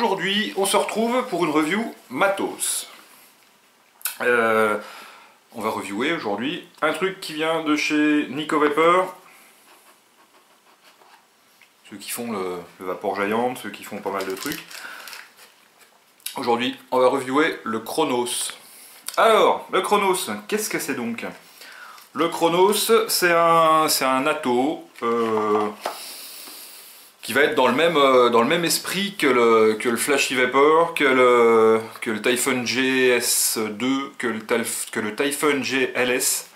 Aujourd'hui, on se retrouve pour une review matos. On va reviewer aujourd'hui un truc qui vient de chez Nico Vapor. Ceux qui font le Vapor Giant, ceux qui font pas mal de trucs. Aujourd'hui, on va reviewer le Chronos. Alors, le Chronos, qu'est-ce que c'est donc? Le Chronos, c'est un atto qui va être dans le même esprit que le Flashy Vapor, que le Typhon GS2, que le Typhon GLS,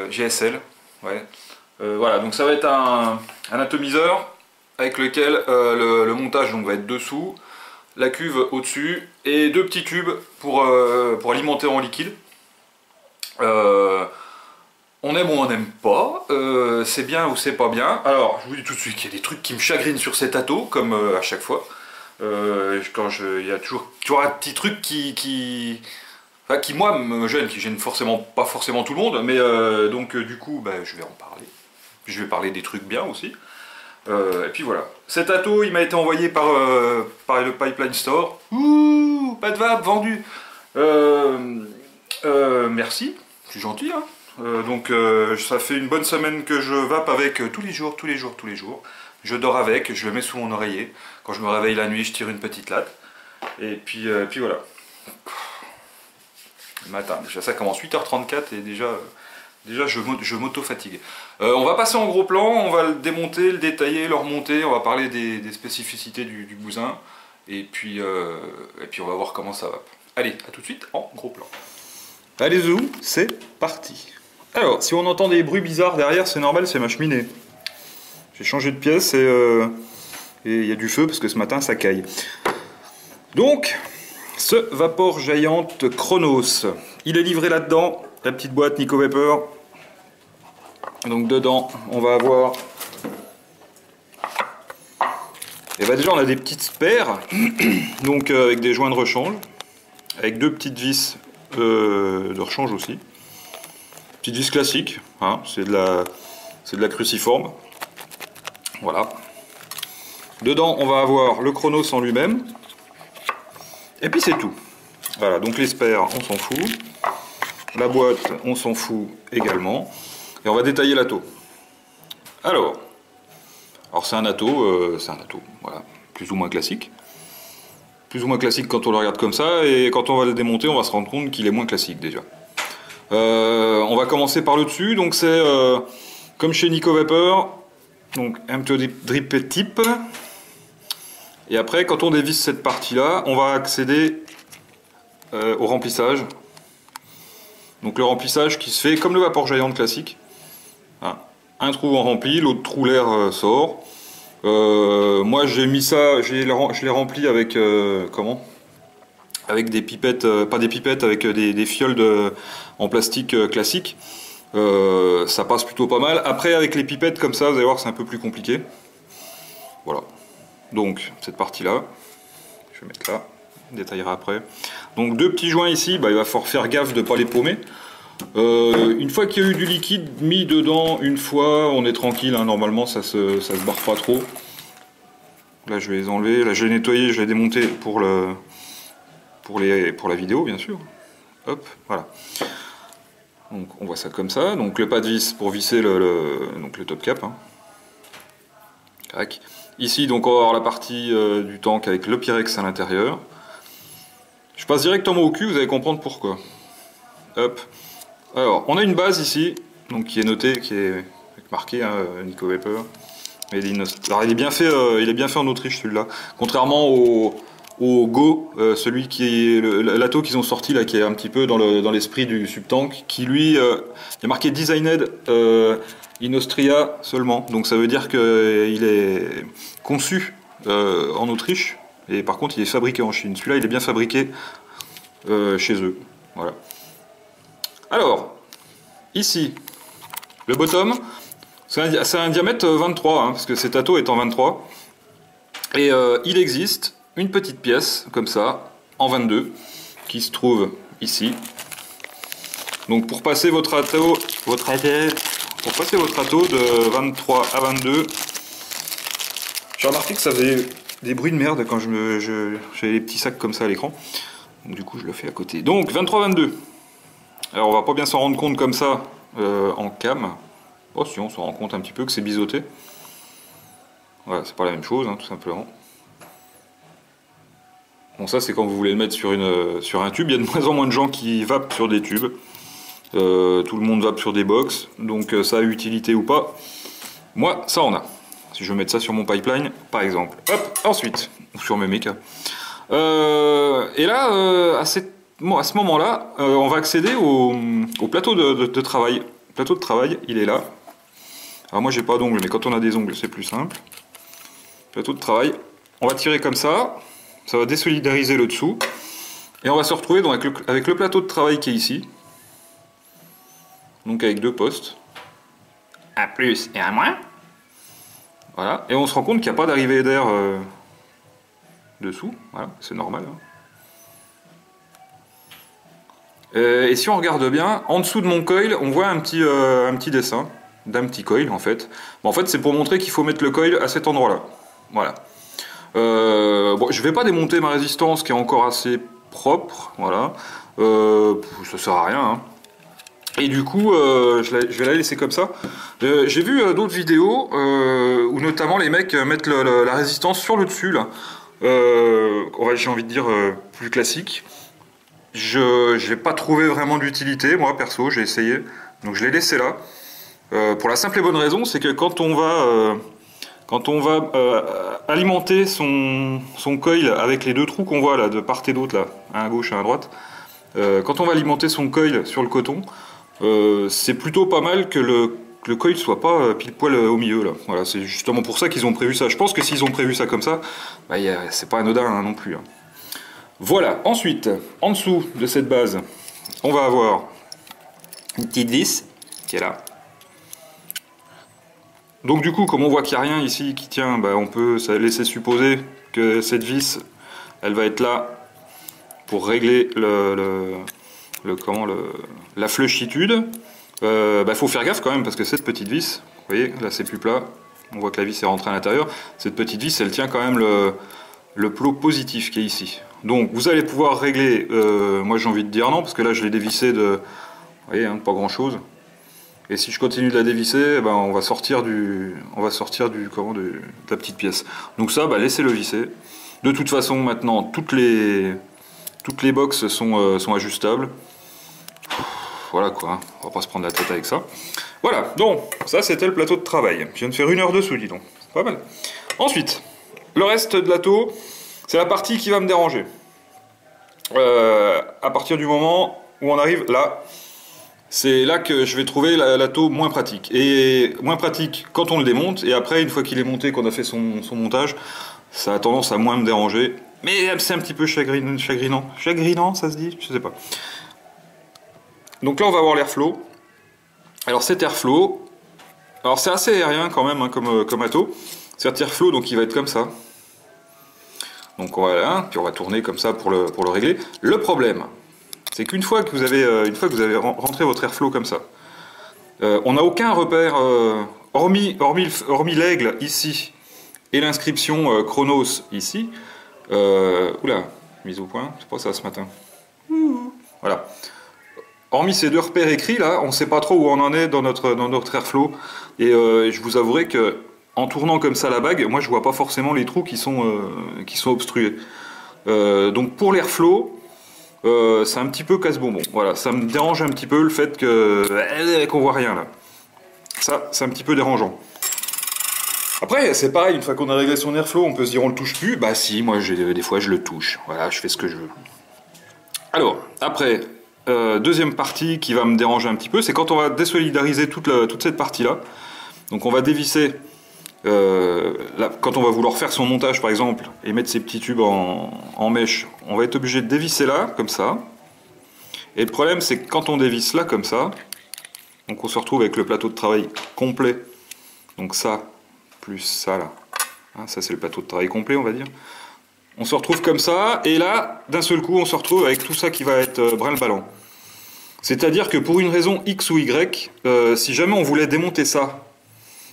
GSL. Ouais. Voilà, donc ça va être un atomiseur avec lequel le montage donc, va être dessous, la cuve au-dessus et deux petits tubes pour alimenter en liquide. On aime ou on n'aime pas, c'est bien ou c'est pas bien. Alors, je vous dis tout de suite qu'il y a des trucs qui me chagrinent sur cet atto, comme à chaque fois. Il y a toujours un petit truc qui moi me gêne, qui gêne pas forcément tout le monde, mais donc du coup, je vais en parler. Puis je vais parler des trucs bien aussi. Et puis voilà. Cet atto, il m'a été envoyé par le Pipeline Store. Ouh, pas de vape vendu. Merci, c'est gentil, hein. Donc ça fait une bonne semaine que je vape avec tous les jours. Je dors avec, je le mets sous mon oreiller. Quand je me réveille la nuit, je tire une petite latte. Et puis voilà. Le matin, déjà ça commence 8h34 et déjà je m'auto-fatigue. On va passer en gros plan, on va le démonter, le détailler, le remonter, on va parler des spécificités du bousin. Et puis on va voir comment ça va. Allez, à tout de suite en gros plan. Allez zoom, c'est parti. Alors, si on entend des bruits bizarres derrière, c'est normal, c'est ma cheminée. J'ai changé de pièce et il y a du feu parce que ce matin ça caille. Donc, ce Vapor Giant Chronos, il est livré là-dedans, la petite boîte Nico Vapor. Donc dedans, on va avoir... Et déjà on a des petites spares, donc avec des joints de rechange, avec deux petites vis de rechange aussi. Petite vis classique, hein, c'est de la cruciforme. Voilà. Dedans, on va avoir le Chronos en lui-même. Et puis c'est tout. Voilà, donc les spares, on s'en fout. La boîte, on s'en fout également. Et on va détailler l'atto. Alors c'est un atto, voilà, plus ou moins classique. Plus ou moins classique quand on le regarde comme ça, et quand on va le démonter, on va se rendre compte qu'il est moins classique déjà. On va commencer par le dessus, donc c'est comme chez Nico Vapor, donc un petit drip type. Et après, quand on dévisse cette partie-là, on va accéder au remplissage. Donc le remplissage qui se fait comme le Vapor Giant classique. Hein. Un trou en rempli, l'autre trou l'air sort. Moi j'ai mis ça, je l'ai rempli avec avec des pipettes, pas des pipettes, avec des fioles en plastique classique. Ça passe plutôt pas mal. Après avec les pipettes comme ça, vous allez voir c'est un peu plus compliqué. Voilà. Donc cette partie là, je vais mettre là, je détaillerai après. Donc deux petits joints ici, il va falloir faire gaffe de ne pas les paumer. Une fois qu'il y a eu du liquide mis dedans, une fois, on est tranquille, hein, normalement ça se barre pas trop. Là je vais les enlever, là je vais nettoyer, je vais démonter pour la vidéo bien sûr. Hop, voilà. Donc on voit ça comme ça, donc le pas de vis pour visser le top cap. Hein. Crac. Ici donc on va avoir la partie du tank avec le Pyrex à l'intérieur. Je passe directement au cul, vous allez comprendre pourquoi. Hop. Alors, on a une base ici, donc qui est notée, qui est marquée, hein, Nico Vapor. Alors, il est bien fait en Autriche celui-là. Contrairement au Go, celui qui est l'atto qu'ils ont sorti là, qui est un petit peu dans l'esprit du Subtank, qui lui est marqué Designed in Austria seulement. Donc ça veut dire qu'il est conçu en Autriche, et par contre il est fabriqué en Chine. Celui-là il est bien fabriqué chez eux. Voilà. Alors, ici, le bottom, c'est un diamètre 23, hein, parce que cet atto est en 23. Et il existe une petite pièce, comme ça, en 22, qui se trouve ici. Donc pour passer votre atto de 23 à 22, j'ai remarqué que ça faisait des bruits de merde quand j'ai les petits sacs comme ça à l'écran. Donc du coup je le fais à côté. Donc 23-22. Alors on va pas bien s'en rendre compte comme ça en cam. Oh si, on s'en rend compte un petit peu que c'est biseauté. Voilà, c'est pas la même chose, hein, tout simplement. Bon, ça c'est quand vous voulez le mettre sur un tube. Il y a de moins en moins de gens qui vapent sur des tubes. Tout le monde vape sur des box. Donc ça a utilité ou pas. Moi, ça en a. Si je veux mettre ça sur mon pipeline, par exemple. Hop, ensuite, ou sur mes mécas. Et là, à ce moment-là, on va accéder au plateau de travail. Le plateau de travail, il est là. Alors moi, j'ai pas d'ongles, mais quand on a des ongles, c'est plus simple. Plateau de travail. On va tirer comme ça. Ça va désolidariser le dessous. Et on va se retrouver donc avec le plateau de travail qui est ici. Donc avec deux postes. Un plus et un moins. Voilà. Et on se rend compte qu'il n'y a pas d'arrivée d'air dessous. Voilà, c'est normal. Hein. Et si on regarde bien, en dessous de mon coil, on voit un petit dessin d'un petit coil en fait. Bon, en fait, c'est pour montrer qu'il faut mettre le coil à cet endroit-là. Voilà. Bon, je vais pas démonter ma résistance qui est encore assez propre. Voilà. Ça sert à rien. Hein. Et du coup, je vais la laisser comme ça. J'ai vu d'autres vidéos où notamment les mecs mettent la résistance sur le dessus là. J'ai envie de dire plus classique. Je n'ai pas trouvé vraiment d'utilité, moi perso, j'ai essayé. Donc je l'ai laissé là. Pour la simple et bonne raison, c'est que quand on va alimenter son coil avec les deux trous qu'on voit là, de part et d'autre là, un à gauche et un à droite, quand on va alimenter son coil sur le coton, c'est plutôt pas mal que le coil soit pas pile poil au milieu là. Voilà, c'est justement pour ça qu'ils ont prévu ça. Je pense que s'ils ont prévu ça comme ça, bah, c'est pas anodin hein, non plus. Hein. Voilà, ensuite, en dessous de cette base, on va avoir une petite vis qui est là. Donc du coup, comme on voit qu'il n'y a rien ici qui tient, bah, on peut laisser supposer que cette vis, elle va être là pour régler la fléchitude. Faut faire gaffe quand même parce que cette petite vis, vous voyez, là c'est plus plat, on voit que la vis est rentrée à l'intérieur. Cette petite vis, elle tient quand même le plot positif qui est ici. Donc vous allez pouvoir régler, moi j'ai envie de dire non, parce que là je l'ai dévissé de, vous voyez, hein, pas grand chose. Et si je continue de la dévisser, ben, on va sortir de la petite pièce. Donc ça, laissez-le visser. De toute façon, maintenant, toutes les box sont ajustables. Voilà quoi, on va pas se prendre la tête avec ça. Voilà, donc ça c'était le plateau de travail. Je viens de faire 1 heure dessous, dis donc. C'est pas mal. Ensuite, le reste de l'atto, c'est la partie qui va me déranger. À partir du moment où on arrive là, c'est là que je vais trouver l'atto moins pratique. Et moins pratique quand on le démonte, et après, une fois qu'il est monté, qu'on a fait son montage, ça a tendance à moins me déranger. Mais c'est un petit peu chagrinant. Chagrinant, ça se dit? Je sais pas. Donc là, on va avoir l'airflow. Alors cet airflow, alors c'est assez aérien quand même, hein, comme atto. Cet airflow, donc il va être comme ça. Donc voilà, puis on va tourner comme ça pour le régler. Le problème, c'est qu'une fois que vous avez rentré votre airflow comme ça, on n'a aucun repère, hormis l'aigle ici et l'inscription Chronos ici. Oula, mise au point, c'est pas ça ce matin. Voilà. Hormis ces deux repères écrits là, on ne sait pas trop où on en est dans notre airflow. Et je vous avouerai que en tournant comme ça la bague, moi je vois pas forcément les trous qui sont obstrués. Donc pour l'airflow, c'est un petit peu casse-bonbon. Voilà, ça me dérange un petit peu le fait qu'on voit rien là. Ça, c'est un petit peu dérangeant. Après, c'est pareil, une fois qu'on a réglé son airflow, on peut se dire on le touche plus. Bah si, moi des fois je le touche. Voilà, je fais ce que je veux. Alors, après, deuxième partie qui va me déranger un petit peu, c'est quand on va désolidariser toute cette partie-là. Donc on va dévisser, quand on va vouloir faire son montage par exemple, et mettre ces petits tubes en mèche, on va être obligé de dévisser là, comme ça. Et le problème c'est que quand on dévisse là, comme ça, donc on se retrouve avec le plateau de travail complet. Donc ça, plus ça là. Hein, ça c'est le plateau de travail complet on va dire. On se retrouve comme ça, et là, d'un seul coup, on se retrouve avec tout ça qui va être brinle-ballant. C'est-à-dire que pour une raison X ou Y, si jamais on voulait démonter ça,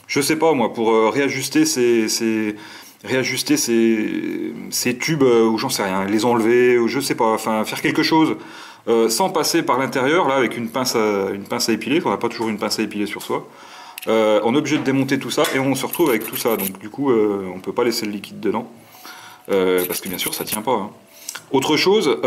je sais pas moi, pour réajuster ces réajuster ces tubes, ou j'en sais rien, les enlever, ou je sais pas, enfin faire quelque chose sans passer par l'intérieur, là avec une pince à épiler, on n'a pas toujours une pince à épiler sur soi. On est obligé de démonter tout ça et on se retrouve avec tout ça, donc du coup on peut pas laisser le liquide dedans, parce que bien sûr ça tient pas. Hein. Autre chose,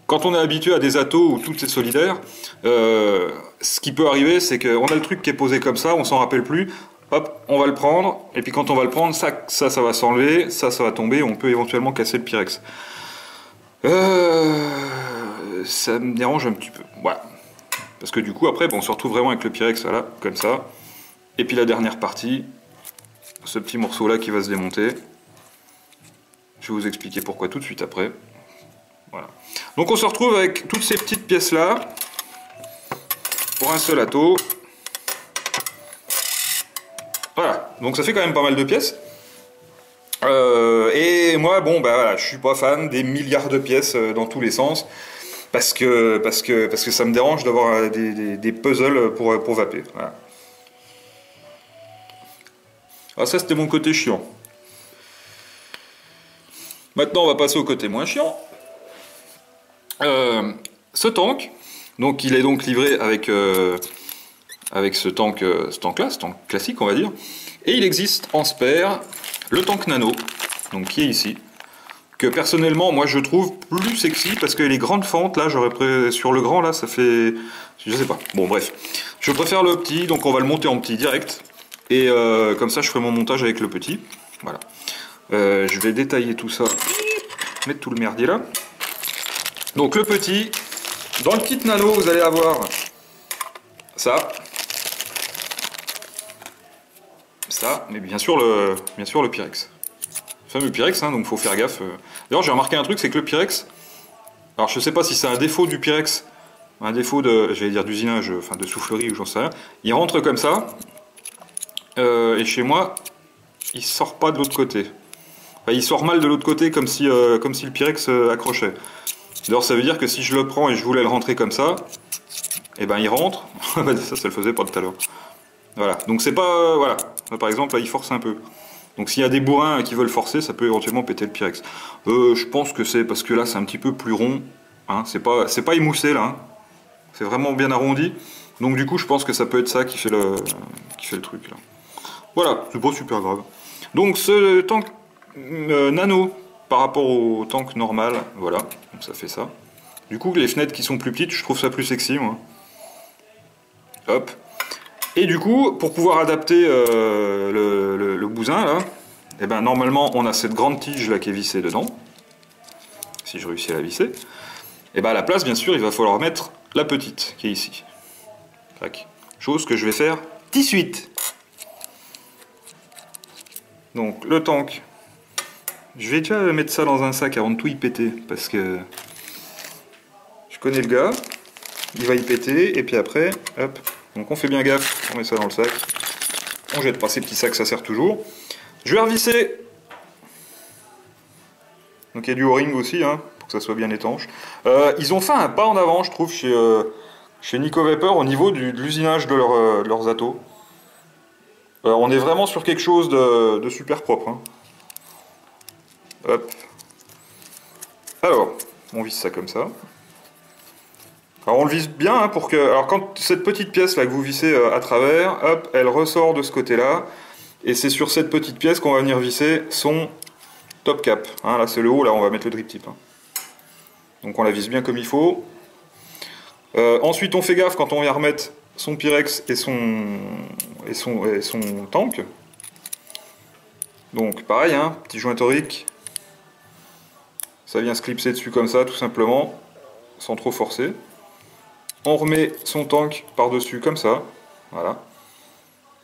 quand on est habitué à des atos où tout est solidaire, ce qui peut arriver c'est qu'on a le truc qui est posé comme ça, on s'en rappelle plus, hop, on va le prendre, et puis quand on va le prendre, ça va s'enlever, ça va tomber, on peut éventuellement casser le Pyrex. Ça me dérange un petit peu, voilà. Parce que du coup, après, bon, on se retrouve vraiment avec le Pyrex, voilà, comme ça. Et puis la dernière partie, ce petit morceau-là qui va se démonter. Je vais vous expliquer pourquoi tout de suite après. Voilà. Donc on se retrouve avec toutes ces petites pièces-là, pour un seul ato. Voilà, donc ça fait quand même pas mal de pièces. Et moi, bon, bah voilà, je suis pas fan des milliards de pièces dans tous les sens. Parce que ça me dérange d'avoir des puzzles pour vaper. Voilà. Ah, ça c'était mon côté chiant. Maintenant on va passer au côté moins chiant. Ce tank, donc il est donc livré avec ce tank là, ce tank classique on va dire. Et il existe en spare le tank nano, donc qui est ici. Que personnellement, moi je trouve plus sexy parce que les grandes fentes, là, sur le grand, là, ça fait... Je sais pas. Bon, bref. Je préfère le petit, donc on va le monter en petit direct. Et comme ça, je ferai mon montage avec le petit. Voilà. Je vais détailler tout ça. Mettre tout le merdier là. Donc le petit, dans le kit nano, vous allez avoir ça. Ça, mais bien sûr le Pyrex. Fameux Pyrex, hein, donc faut faire gaffe. D'ailleurs, j'ai remarqué un truc, c'est que le Pyrex, alors je sais pas si c'est un défaut du Pyrex, un défaut de, j'allais dire d'usinage, enfin de soufflerie ou j'en sais rien, il rentre comme ça, et chez moi, il sort pas de l'autre côté. Enfin, il sort mal de l'autre côté, comme si le Pyrex accrochait. D'ailleurs, ça veut dire que si je le prends et je voulais le rentrer comme ça, et ben il rentre, ça le faisait pas tout à l'heure. Voilà, donc c'est pas, voilà, là, par exemple, là, il force un peu. Donc s'il y a des bourrins qui veulent forcer, ça peut éventuellement péter le Pyrex. Je pense que c'est parce que là c'est un petit peu plus rond, hein, c'est pas émoussé là, hein. C'est vraiment bien arrondi. Donc du coup je pense que ça peut être ça qui fait le truc là. Voilà, c'est pas super grave. Donc ce tank nano par rapport au tank normal, voilà, donc ça fait ça. Du coup les fenêtres qui sont plus petites, je trouve ça plus sexy moi. Hop. Et du coup, pour pouvoir adapter le bousin là, et ben normalement on a cette grande tige là qui est vissée dedans. Si je réussis à la visser, et ben à la place bien sûr il va falloir mettre la petite qui est ici. Tac. Chose que je vais faire tout de suite. Donc le tank, je vais déjà mettre ça dans un sac avant de tout y péter parce que je connais le gars, il va y péter et puis après, hop. Donc on fait bien gaffe, on met ça dans le sac, on jette pas ces petits sacs, ça sert toujours. Je vais revisser. Donc il y a du O-ring aussi, hein, pour que ça soit bien étanche. Ils ont fait un pas en avant, je trouve, chez Nico Vapor au niveau de l'usinage de leurs atos. On est vraiment sur quelque chose de super propre. Hein. Hop. Alors, on visse ça comme ça. Alors on le visse bien hein, pour que... Alors quand cette petite pièce là que vous vissez à travers, hop, elle ressort de ce côté-là. Et c'est sur cette petite pièce qu'on va venir visser son top cap. Hein, là c'est le haut, là on va mettre le drip tip. Hein. Donc on la visse bien comme il faut. Ensuite on fait gaffe quand on vient remettre son Pyrex et son tank. Donc pareil, hein, petit joint torique. Ça vient se clipser dessus comme ça tout simplement, sans trop forcer. On remet son tank par-dessus comme ça, voilà.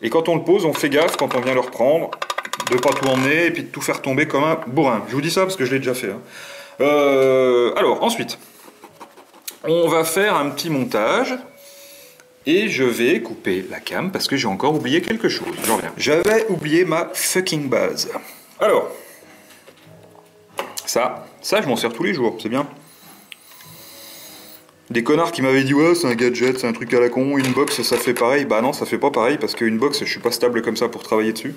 Et quand on le pose, on fait gaffe quand on vient le reprendre, de ne pas tout emmener et puis de tout faire tomber comme un bourrin. Je vous dis ça parce que je l'ai déjà fait. Hein. Alors, ensuite, on va faire un petit montage et je vais couper la cam parce que j'ai encore oublié quelque chose. J'en reviens. J'avais oublié ma fucking base. Alors, ça je m'en sers tous les jours, c'est bien. Des connards qui m'avaient dit ouais c'est un gadget, c'est un truc à la con, une box ça fait pareil. Bah non ça fait pas pareil parce qu'une box je suis pas stable comme ça pour travailler dessus.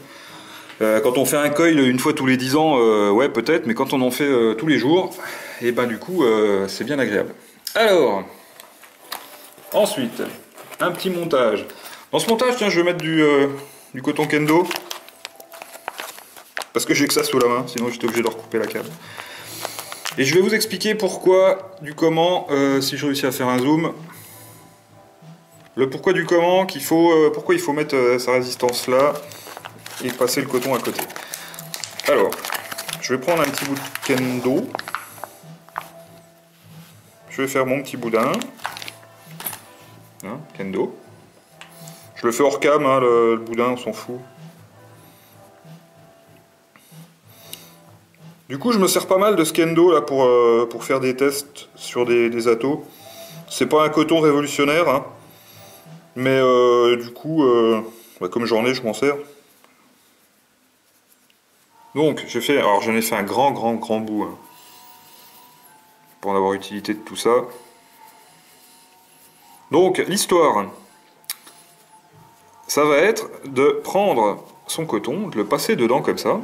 Quand on fait un coil une fois tous les 10 ans, ouais peut-être, mais quand on en fait tous les jours, et ben du coup c'est bien agréable. Alors, ensuite, un petit montage. Dans ce montage, tiens, je vais mettre du coton kendo, parce que j'ai que ça sous la main, sinon j'étais obligé de recouper la câble. Et je vais vous expliquer pourquoi, du comment, si je réussis à faire un zoom, le pourquoi du comment, pourquoi il faut mettre sa résistance là, et passer le coton à côté. Alors, je vais prendre un petit bout de kendo. Je vais faire mon petit boudin. Hein, kendo. Je le fais hors cam, hein, le boudin, on s'en fout. Du coup, je me sers pas mal de ce kendo là pour faire des tests sur des atos. C'est pas un coton révolutionnaire, hein, mais du coup, comme j'en ai, je m'en sers. Donc, alors j'en ai fait un grand bout, hein, pour en avoir utilité de tout ça. Donc, l'histoire, ça va être de prendre son coton, de le passer dedans comme ça.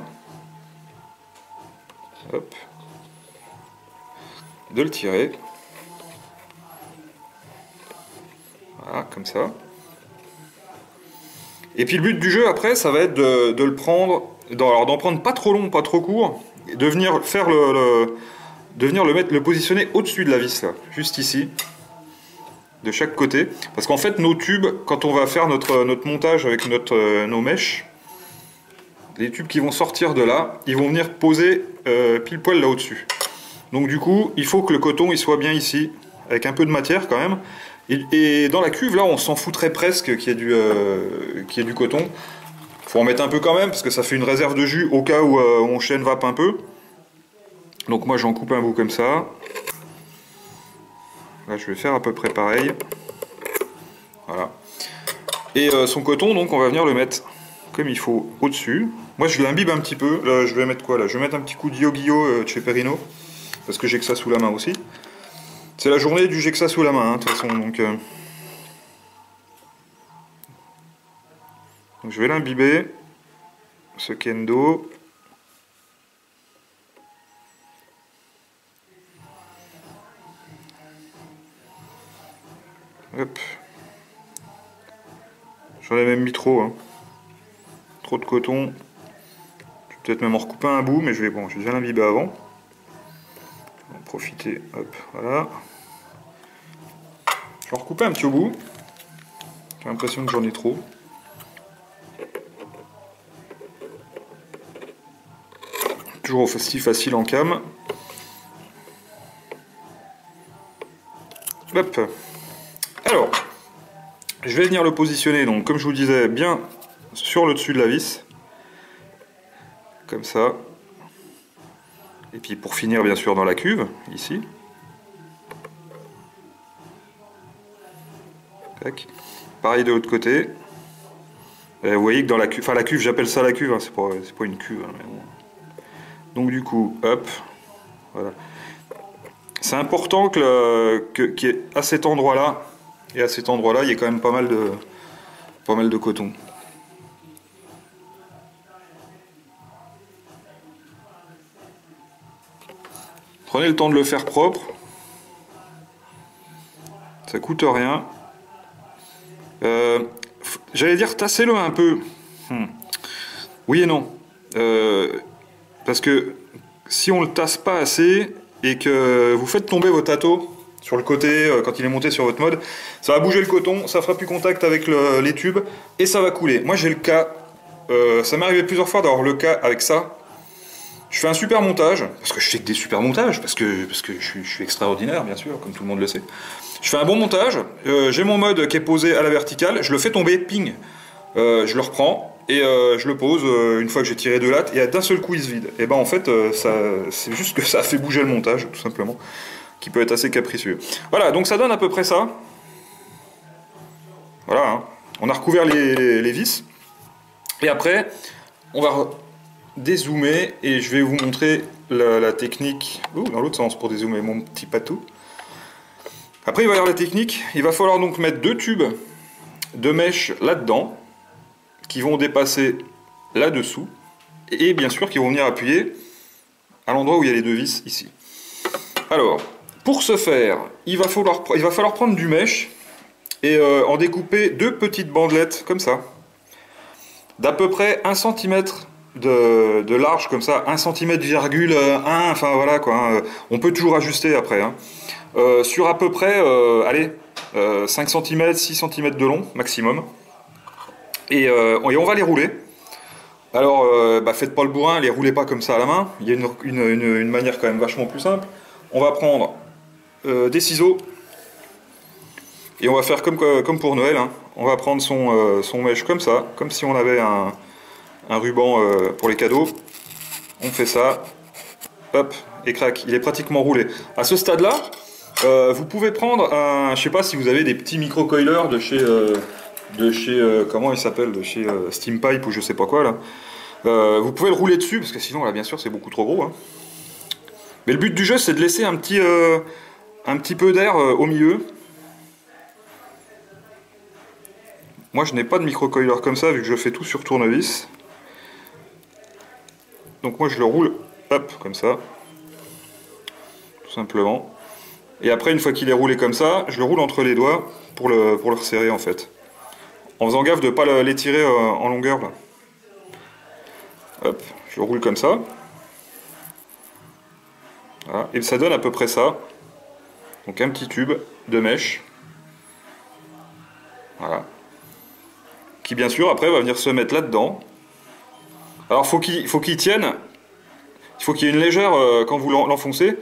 Hop. De le tirer. Voilà, comme ça. Et puis le but du jeu après, ça va être de le prendre, alors d'en prendre pas trop long, pas trop court, et de venir faire le positionner au-dessus de la vis là, juste ici, de chaque côté. Parce qu'en fait, nos tubes, quand on va faire notre montage avec nos mèches, les tubes qui vont sortir de là, ils vont venir poser pile poil là au-dessus. Donc du coup, il faut que le coton il soit bien ici, avec un peu de matière quand même. Et dans la cuve, là, on s'en foutrait presque qu'il y ait du coton. Faut en mettre un peu quand même, parce que ça fait une réserve de jus au cas où on chaîne vape un peu. Donc moi, j'en coupe un bout comme ça. Là, je vais faire à peu près pareil. Voilà. Et son coton, donc, on va venir le mettre comme il faut au-dessus. Moi, je l'imbibe un petit peu. Là, je vais mettre quoi là? Je vais mettre un petit coup de Yo-Gyo de chez Perino, parce que j'ai que ça sous la main aussi. C'est la journée du j'ai que ça sous la main, hein, de toute façon, donc je vais l'imbiber, ce kendo. Hop. J'en ai même mis trop, hein. Trop de coton. Je vais peut-être même en recouper un bout, mais je vais déjà l'imbiber avant. Je vais en profiter, hop, voilà. Je vais en recouper un petit bout. J'ai l'impression que j'en ai trop. Toujours aussi facile en cam. Hop. Alors, je vais venir le positionner, donc comme je vous disais, bien sur le dessus de la vis. Comme ça. Et puis pour finir, bien sûr, dans la cuve, ici. Tac. Pareil de l'autre côté. Vous voyez que dans la cuve, enfin la cuve, j'appelle ça la cuve, hein, c'est pas une cuve. Hein, mais bon. Donc du coup, hop, voilà. C'est important qu'il y ait à cet endroit-là, et à cet endroit-là, il y ait quand même pas mal de coton. Prenez le temps de le faire propre. Ça coûte rien. J'allais dire tassez-le un peu. Oui et non. Parce que si on le tasse pas assez et que vous faites tomber votre ato sur le côté quand il est monté sur votre mode, ça va bouger le coton, ça fera plus contact avec les tubes et ça va couler. Moi j'ai le cas, ça m'est arrivé plusieurs fois d'avoir le cas avec ça. Je fais un super montage, parce que je fais que des super montages, parce que je suis extraordinaire bien sûr, comme tout le monde le sait. Je fais un bon montage, j'ai mon mode qui est posé à la verticale, je le fais tomber, ping, je le reprends et je le pose une fois que j'ai tiré 2 lattes et d'un seul coup il se vide. Et ben en fait c'est juste que ça fait bouger le montage tout simplement, qui peut être assez capricieux. Voilà, donc ça donne à peu près ça. Voilà, hein. On a recouvert les vis et après on va dézoomer et je vais vous montrer la technique. Dans l'autre sens pour dézoomer mon petit patou. Après il va y avoir la technique, il va falloir donc mettre 2 tubes de mèche là-dedans qui vont dépasser là-dessous et bien sûr qui vont venir appuyer à l'endroit où il y a les deux vis ici. Alors, pour ce faire, il va falloir prendre du mèche et en découper deux petites bandelettes comme ça, d'à peu près 1 cm de large, comme ça, 1 cm,1, enfin voilà quoi, hein. On peut toujours ajuster après, hein. Sur à peu près, allez, 5 cm, 6 cm de long maximum, et on va les rouler. Alors, faites pas le bourrin, les roulez pas comme ça à la main, il y a une manière quand même vachement plus simple. On va prendre des ciseaux, et on va faire comme pour Noël, hein. On va prendre son mèche comme ça, comme si on avait un ruban pour les cadeaux. On fait ça, hop, et crac, il est pratiquement roulé. À ce stade-là, vous pouvez prendre je sais pas si vous avez des petits micro-coilers de chez comment il s'appelle, de chez Steampipe ou je sais pas quoi là. Vous pouvez le rouler dessus, parce que sinon là bien sûr c'est beaucoup trop gros, hein. Mais le but du jeu c'est de laisser un petit peu d'air au milieu. Moi je n'ai pas de micro-coiler comme ça vu que je fais tout sur tournevis. Donc moi je le roule, hop, comme ça. Tout simplement. Et après une fois qu'il est roulé comme ça, je le roule entre les doigts pour le resserrer en fait. En faisant gaffe de ne pas l'étirer en longueur là. Hop, je le roule comme ça. Voilà. Et ça donne à peu près ça. Donc un petit tube de mèche. Voilà. Qui bien sûr après va venir se mettre là-dedans. Alors faut qu'il tienne. Il faut qu'il y ait une légère, quand vous l'enfoncez,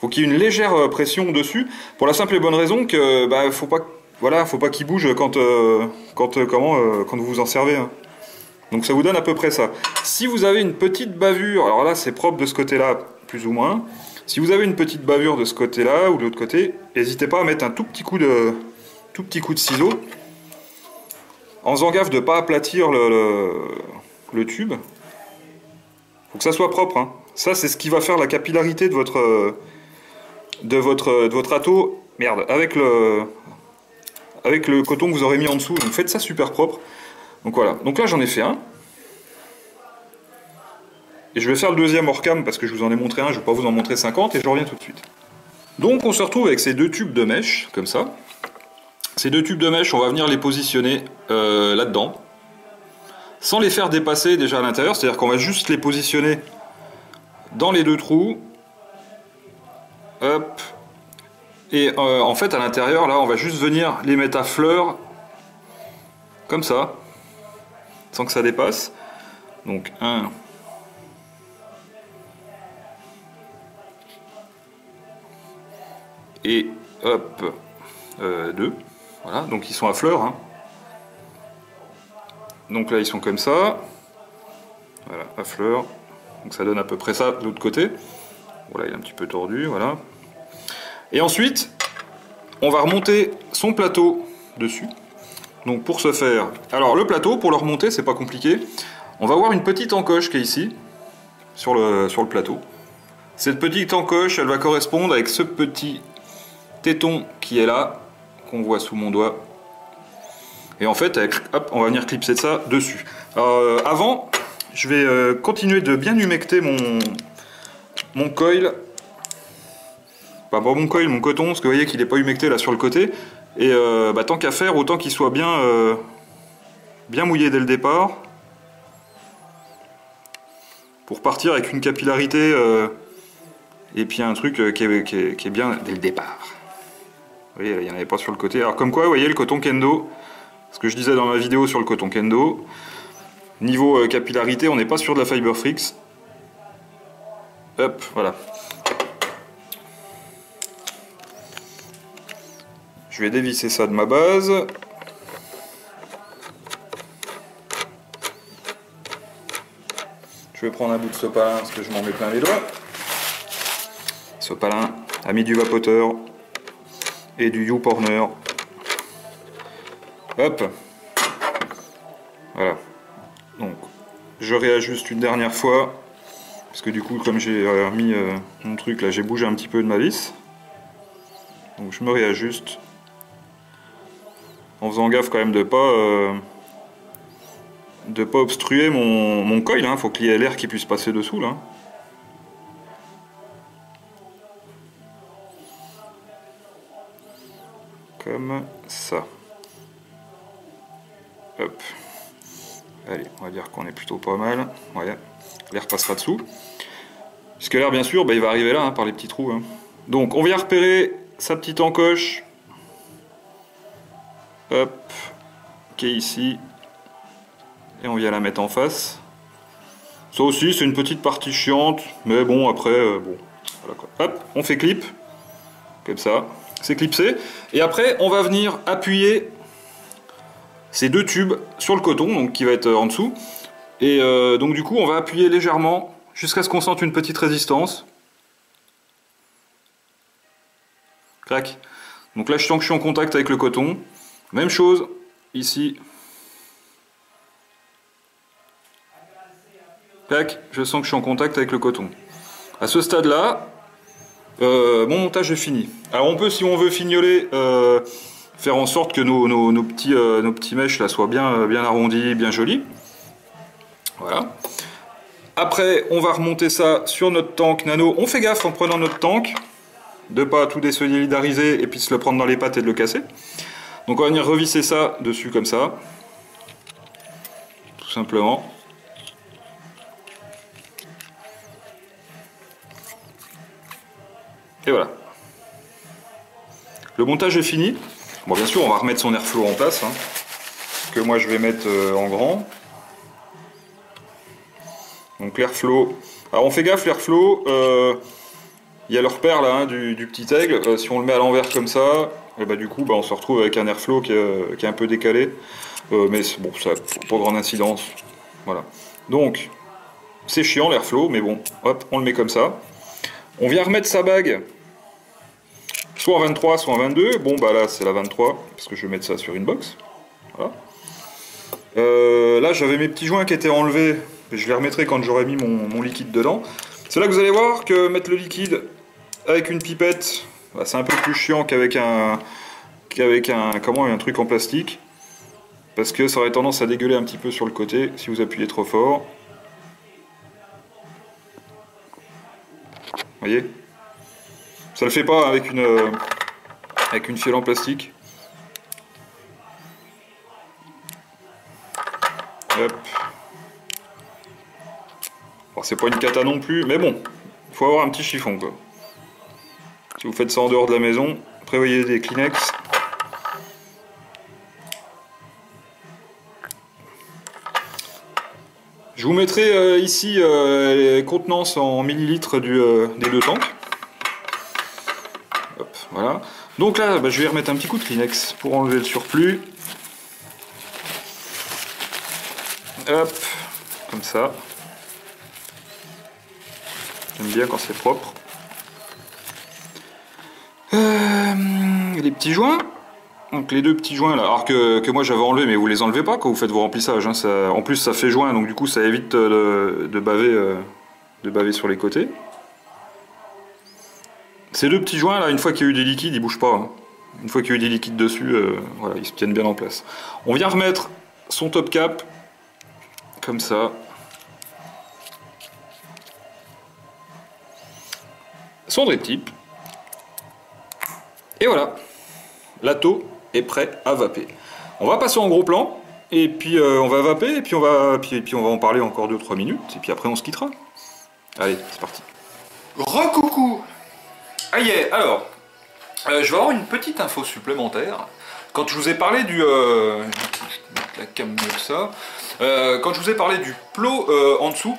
faut qu'il y ait une légère pression dessus, pour la simple et bonne raison que faut pas qu'il bouge quand vous vous en servez, hein. Donc ça vous donne à peu près ça. Si vous avez une petite bavure, alors là c'est propre de ce côté-là, plus ou moins. Si vous avez une petite bavure de ce côté-là ou de l'autre côté, n'hésitez pas à mettre un tout petit coup de ciseau, en faisant gaffe de ne pas aplatir le tube. Faut que ça soit propre, hein. Ça c'est ce qui va faire la capillarité de votre râteau. Merde, avec le coton que vous aurez mis en dessous. Donc faites ça super propre. Donc voilà. Donc là j'en ai fait un. Et je vais faire le deuxième hors cam parce que je vous en ai montré un, je ne vais pas vous en montrer 50 et je reviens tout de suite. Donc on se retrouve avec ces deux tubes de mèche, comme ça. Ces deux tubes de mèche, on va venir les positionner là-dedans, sans les faire dépasser déjà à l'intérieur, c'est-à-dire qu'on va juste les positionner dans les deux trous. Hop. Et en fait à l'intérieur, là, on va juste venir les mettre à fleur, comme ça, sans que ça dépasse. Donc un. Et hop, 2. Voilà, donc ils sont à fleur, hein. Donc là ils sont comme ça. Voilà, à fleur. Donc ça donne à peu près ça de l'autre côté. Voilà, il est un petit peu tordu, voilà. Et ensuite, on va remonter son plateau dessus. Donc pour ce faire, alors le plateau, pour le remonter, c'est pas compliqué. On va avoir une petite encoche qui est ici, sur le plateau. Cette petite encoche, elle va correspondre avec ce petit téton qui est là, qu'on voit sous mon doigt. Et en fait, hop, on va venir clipser ça dessus. Alors, avant, je vais continuer de bien humecter mon coil. Pas mon coil, mon coton, parce que vous voyez qu'il n'est pas humecté là sur le côté. Et tant qu'à faire, autant qu'il soit bien mouillé dès le départ. Pour partir avec une capillarité et puis un truc qui est bien dès le départ. Vous voyez, il n'y en avait pas sur le côté. Alors comme quoi, vous voyez le coton kendo, ce que je disais dans ma vidéo sur le coton kendo, niveau capillarité, on n'est pas sur de la Fiber Frix. Hop, voilà. Je vais dévisser ça de ma base. Je vais prendre un bout de sopalin parce que je m'en mets plein les doigts. Sopalin a mis du vapoteur et du U-Porner. Hop. Voilà. Donc, je réajuste une dernière fois. Parce que du coup, comme j'ai remis mon truc là, j'ai bougé un petit peu de ma vis. Donc je me réajuste. En faisant gaffe quand même de de pas obstruer mon coil, hein. Faut qu'il y ait l'air qui puisse passer dessous là. Comme ça. Hop. Allez, on va dire qu'on est plutôt pas mal. Ouais, l'air passera dessous. Puisque l'air, bien sûr, bah, il va arriver là, hein, par les petits trous. Hein. Donc, on vient repérer sa petite encoche. Hop. Qui est ici. Et on vient la mettre en face. Ça aussi, c'est une petite partie chiante. Mais bon, après, bon. Voilà, quoi. Hop, on fait clip. Comme ça. C'est clipsé. Et après, on va venir appuyer ces deux tubes sur le coton, donc qui va être en dessous. Et donc du coup, on va appuyer légèrement jusqu'à ce qu'on sente une petite résistance. Crac. Donc là, je sens que je suis en contact avec le coton. Même chose ici. Crac. Je sens que je suis en contact avec le coton. À ce stade-là, mon montage est fini. Alors on peut, si on veut fignoler, faire en sorte que nos petits mèches là soient bien arrondis, bien jolis. Voilà. Après, on va remonter ça sur notre tank nano. On fait gaffe en prenant notre tank de pas tout désolidariser et puis se le prendre dans les pattes et de le casser. Donc on va venir revisser ça dessus comme ça. Tout simplement. Et voilà. Le montage est fini. Bon, bien sûr, on va remettre son airflow en place. Hein, que moi, je vais mettre en grand. Donc l'airflow. Alors on fait gaffe, l'airflow. Il y a le repère là, hein, du petit aigle. Si on le met à l'envers comme ça, et bah, du coup, bah, on se retrouve avec un airflow qui est un peu décalé. Mais bon, ça n'a pas grande incidence. Voilà. Donc, c'est chiant l'airflow, mais bon, hop, on le met comme ça. On vient remettre sa bague. Soit en 23, soit en 22. Bon, bah là, c'est la 23, parce que je vais mettre ça sur une box. Voilà. Là, j'avais mes petits joints qui étaient enlevés. Je les remettrai quand j'aurai mis mon liquide dedans. C'est là que vous allez voir que mettre le liquide avec une pipette, bah, c'est un peu plus chiant qu'avec un truc en plastique. Parce que ça aurait tendance à dégueuler un petit peu sur le côté si vous appuyez trop fort. Vous voyez ? Ça le fait pas avec une fiole en plastique. Hop. Alors c'est pas une cata non plus, mais bon, il faut avoir un petit chiffon quoi. Si vous faites ça en dehors de la maison, prévoyez des Kleenex. Je vous mettrai ici les contenances en millilitres des deux tanks. Hop, voilà. Donc là, bah, je vais remettre un petit coup de Kleenex pour enlever le surplus. Hop, comme ça. J'aime bien quand c'est propre. Les petits joints. Donc les deux petits joints là, alors que moi j'avais enlevé, mais vous les enlevez pas quand vous faites vos remplissages. Hein, ça, en plus ça fait joint, donc du coup ça évite de baver sur les côtés. Ces deux petits joints là, une fois qu'il y a eu des liquides, ils bougent pas. Hein. Une fois qu'il y a eu des liquides dessus, voilà, ils se tiennent bien en place. On vient remettre son top cap, comme ça. Son drip tip. Et voilà. L'atto est prêt à vaper. On va passer en gros plan, et puis on va vaper, et puis on va en parler encore 2-3 minutes, et puis après on se quittera. Allez, c'est parti. Recoucou. Aïe, alors, je vais avoir une petite info supplémentaire. Quand je vous ai parlé du... la cam mieux que ça. Quand je vous ai parlé du plot en dessous,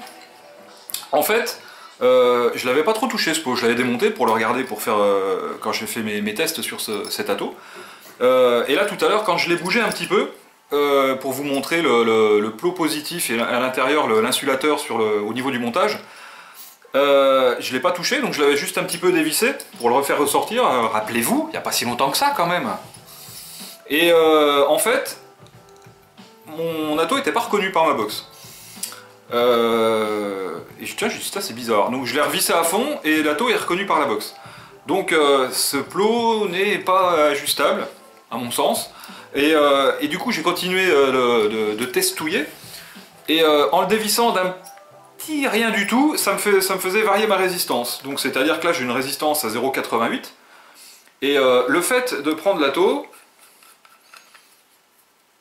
en fait, je l'avais pas trop touché ce plot, je l'avais démonté pour le regarder, pour faire quand j'ai fait mes tests sur cet atto. Et là tout à l'heure, quand je l'ai bougé un petit peu, pour vous montrer le plot positif et à l'intérieur l'insulateur au niveau du montage, je l'ai pas touché, donc je l'avais juste un petit peu dévissé pour le refaire ressortir. Rappelez-vous, il n'y a pas si longtemps que ça quand même. Et en fait, mon atto n'était pas reconnu par ma box. Et tiens, je dis ça c'est bizarre. Donc je l'ai revissé à fond et l'atto est reconnu par la box. Donc ce plot n'est pas ajustable, à mon sens. Et du coup j'ai continué de testouiller. Et en le dévissant d'un petit rien du tout, ça me faisait varier ma résistance. Donc c'est-à-dire que là j'ai une résistance à 0,88. Et le fait de prendre l'atto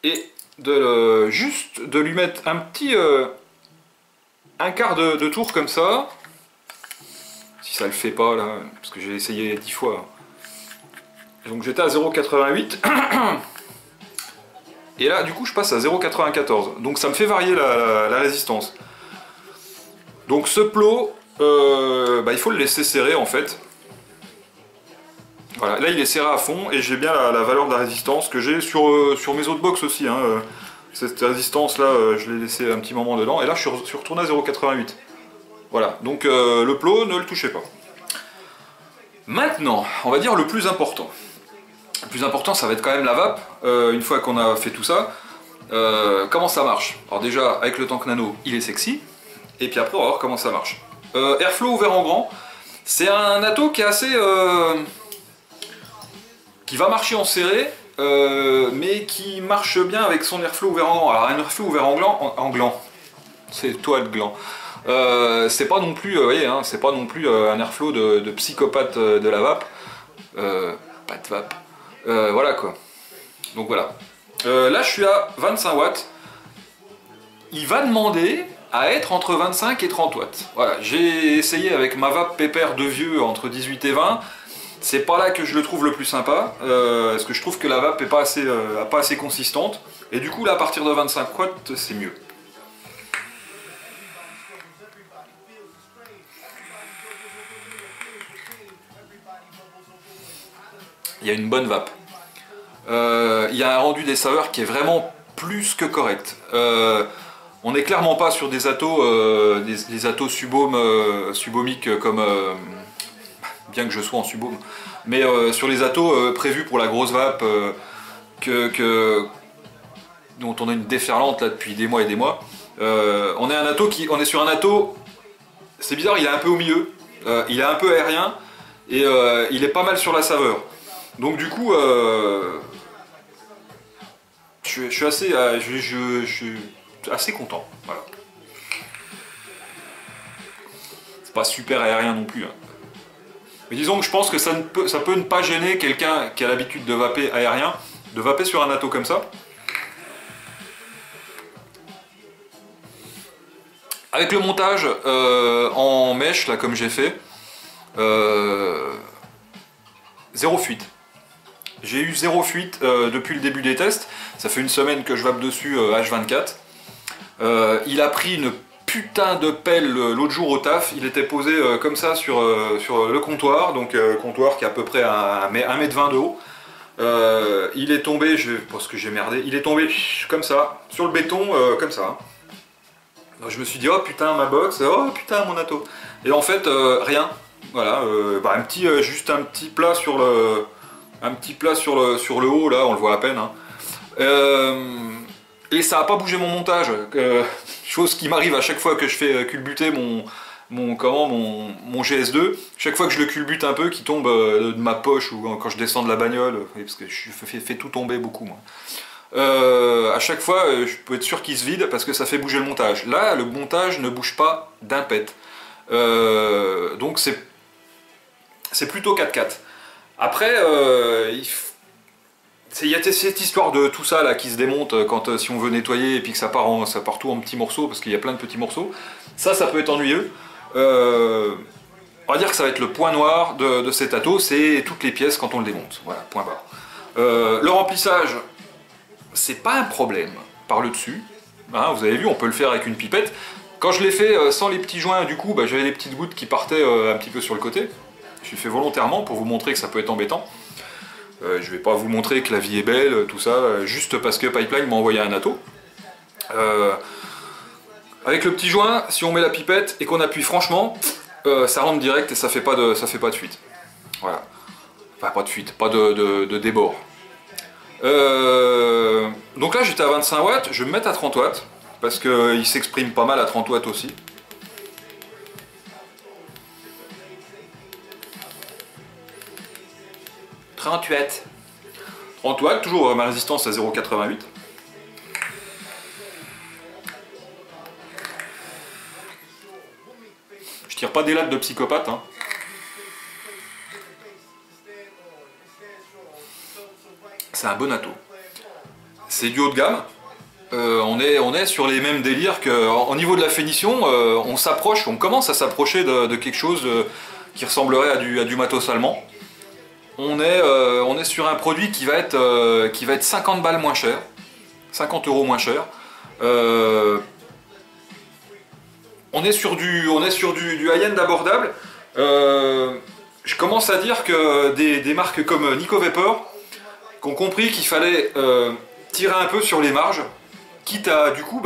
et juste de lui mettre un petit un quart de tour comme ça, si ça le fait pas là, parce que j'ai essayé 10 fois. Donc j'étais à 0,88 et là du coup je passe à 0,94. Donc ça me fait varier la résistance. Donc ce plot, il faut le laisser serrer en fait. Voilà, là il est serré à fond et j'ai bien la valeur de la résistance que j'ai sur mes autres box aussi. Hein. Cette résistance là, je l'ai laissé un petit moment dedans et là je suis retourné à 0,88. Voilà, donc le plot, ne le touchez pas. Maintenant, on va dire le plus important. Le plus important, ça va être quand même la vape. Une fois qu'on a fait tout ça, comment ça marche? Alors déjà, avec le tank nano, il est sexy. Et puis après, on va voir comment ça marche. Airflow ouvert en grand, c'est un atto qui est assez... qui va marcher en serré, mais qui marche bien avec son airflow ouvert en grand. Alors un airflow ouvert en gland, c'est toi le gland. C'est pas non plus, vous voyez, hein, c'est pas non plus un airflow de psychopathe de la vape. Pas de vape. Voilà quoi. Donc voilà. Là je suis à 25 watts. Il va demander à être entre 25 et 30 watts. Voilà, j'ai essayé avec ma vape pépère de vieux entre 18 et 20. C'est pas là que je le trouve le plus sympa, parce que je trouve que la vape est pas assez consistante. Et du coup là à partir de 25 watts c'est mieux. Il y a une bonne vape. Il y a un rendu des saveurs qui est vraiment plus que correct. On n'est clairement pas sur des attos, des attos subomiques comme... bien que je sois en subôme. Mais sur les attos prévus pour la grosse vape, dont on a une déferlante là depuis des mois et des mois, on est sur un atto, c'est bizarre, il est un peu au milieu, il est un peu aérien, et il est pas mal sur la saveur. Donc du coup, je suis assez content. Voilà. C'est pas super aérien non plus. Hein. Mais disons que je pense que ça peut ne pas gêner quelqu'un qui a l'habitude de vaper aérien, de vaper sur un atto comme ça. Avec le montage en mèche, là comme j'ai fait, zéro fuite. J'ai eu zéro fuite depuis le début des tests. Ça fait une semaine que je vape dessus H24. Il a pris une putain de pelle l'autre jour au taf. Il était posé comme ça sur le comptoir. Donc comptoir qui est à peu près 1,20 m de haut. Il est tombé, parce que j'ai merdé, il est tombé comme ça, sur le béton, comme ça. Donc, je me suis dit, oh putain ma box, oh putain mon atto. Et en fait, rien. Voilà, juste un petit plat sur le... sur le haut, là, on le voit à peine. Hein. Et ça n'a pas bougé mon montage. Chose qui m'arrive à chaque fois que je fais culbuter mon GS2. Chaque fois que je le culbute un peu, qui tombe de ma poche ou quand je descends de la bagnole, parce que je fais tout tomber beaucoup, moi. À chaque fois, je peux être sûr qu'il se vide parce que ça fait bouger le montage. Là, le montage ne bouge pas d'un pet. Donc c'est plutôt 4x4. Après, il y a cette histoire de tout ça là qui se démonte quand si on veut nettoyer et puis que ça part tout en petits morceaux parce qu'il y a plein de petits morceaux. Ça peut être ennuyeux. On va dire que ça va être le point noir de cet atto, c'est toutes les pièces quand on le démonte. Voilà, point barre. Le remplissage, c'est pas un problème par le dessus. Hein, vous avez vu, on peut le faire avec une pipette. Quand je l'ai fait sans les petits joints, du coup, j'avais des petites gouttes qui partaient un petit peu sur le côté. Je l'ai fait volontairement pour vous montrer que ça peut être embêtant. Je vais pas vous montrer que la vie est belle, tout ça, juste parce que Pipeline m'a envoyé un atto. Avec le petit joint, si on met la pipette et qu'on appuie franchement, ça rentre direct et ça fait pas de fuite. Voilà. Enfin, pas de fuite, pas de débord. Donc là, j'étais à 25 watts, je vais me mettre à 30 watts, parce qu'il s'exprime pas mal à 30 watts aussi. « 30 watts, toujours ma résistance à 0,88. tire pas des lattes de psychopathe. Hein. C'est un bon ato. C'est du haut de gamme. On est sur les mêmes délires qu'au niveau de la finition, on commence à s'approcher de quelque chose qui ressemblerait à du matos allemand. On est sur un produit qui va être 50 balles moins cher, 50 € moins cher. On est sur du high-end abordable. Je commence à dire que des marques comme Nico Vapor qui ont compris qu'il fallait tirer un peu sur les marges, quitte à du coup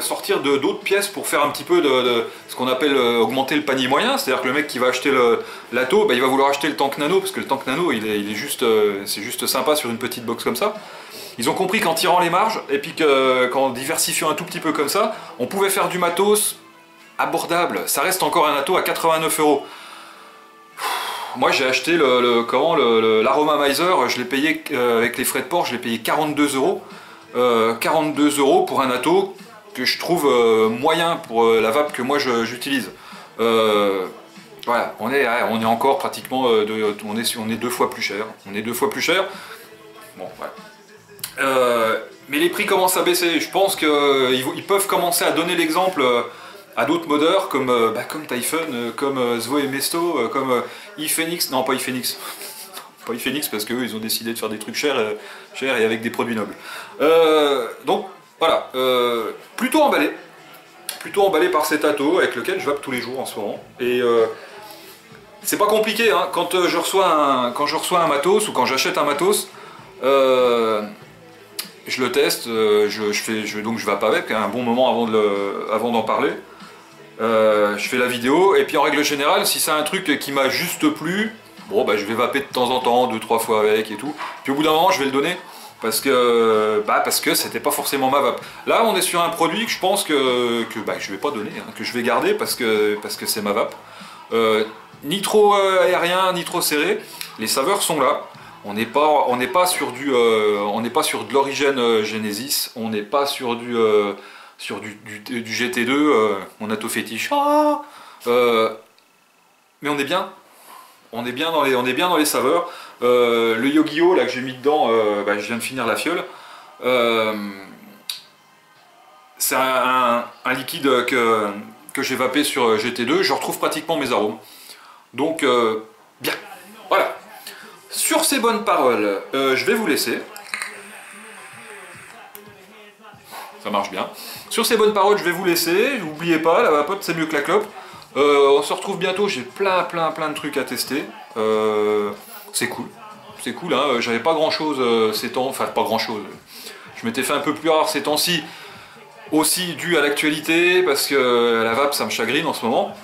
sortir d'autres pièces pour faire un petit peu de ce qu'on appelle augmenter le panier moyen. C'est-à-dire que le mec qui va acheter l'Ato, il va vouloir acheter le Tank Nano, parce que le Tank Nano c'est juste sympa sur une petite box comme ça. Ils ont compris qu'en tirant les marges, et puis qu'en diversifiant un tout petit peu comme ça, on pouvait faire du matos abordable. Ça reste encore un Ato à 89 €. Moi j'ai acheté l'Aromamise, je l'ai payé avec les frais de port, je l'ai payé 42 €. 42 € pour un Ato que je trouve moyen pour la vape que moi j'utilise. Voilà, on est encore pratiquement, on est 2 fois plus cher. On est 2 fois plus cher. Bon, voilà. Mais les prix commencent à baisser. Je pense qu'ils peuvent commencer à donner l'exemple à d'autres modeurs comme Typhon, comme Zwo et Mesto, comme iPhonix. Non, pas iPhonix. Pas iPhonix parce qu'eux ils ont décidé de faire des trucs chers et avec des produits nobles. Donc voilà, plutôt emballé par cet Ato avec lequel je vape tous les jours en ce moment. Et c'est pas compliqué, hein. Quand je reçois un matos ou quand j'achète un matos, je le teste, donc je vape avec un bon moment avant d'en parler. Je fais la vidéo et puis en règle générale, si c'est un truc qui m'a juste plu, bon je vais vaper de temps en temps, 2-3 fois avec et tout. Puis au bout d'un moment je vais le donner parce que c'était pas forcément ma vape. Là on est sur un produit que je pense que je vais pas donner, hein, que je vais garder parce que c'est ma vape. Ni trop aérien, ni trop serré. Les saveurs sont là. On n'est pas sur de l'origine Genesis. On n'est pas sur du GT2, mon Ato fétiche. Mais on est bien. On est bien dans les saveurs. Le Yogi-Oh là que j'ai mis dedans, je viens de finir la fiole. C'est un liquide que j'ai vapé sur GT2. Je retrouve pratiquement mes arômes. Donc bien. Voilà. Sur ces bonnes paroles, je vais vous laisser. Ça marche bien. Sur ces bonnes paroles, je vais vous laisser. N'oubliez pas, la vapote c'est mieux que la clope. On se retrouve bientôt, j'ai plein de trucs à tester. C'est cool. C'est cool, hein. J'avais pas grand chose ces temps, enfin pas grand chose. Je m'étais fait un peu plus rare ces temps-ci, aussi dû à l'actualité, parce que la vape ça me chagrine en ce moment.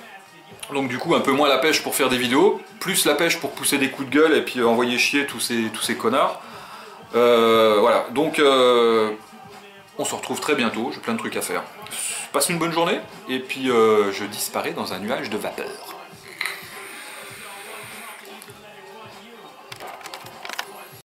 Donc du coup un peu moins la pêche pour faire des vidéos, plus la pêche pour pousser des coups de gueule et puis envoyer chier tous ces connards. Voilà, donc on se retrouve très bientôt, j'ai plein de trucs à faire. Passe une bonne journée, et puis je disparais dans un nuage de vapeur.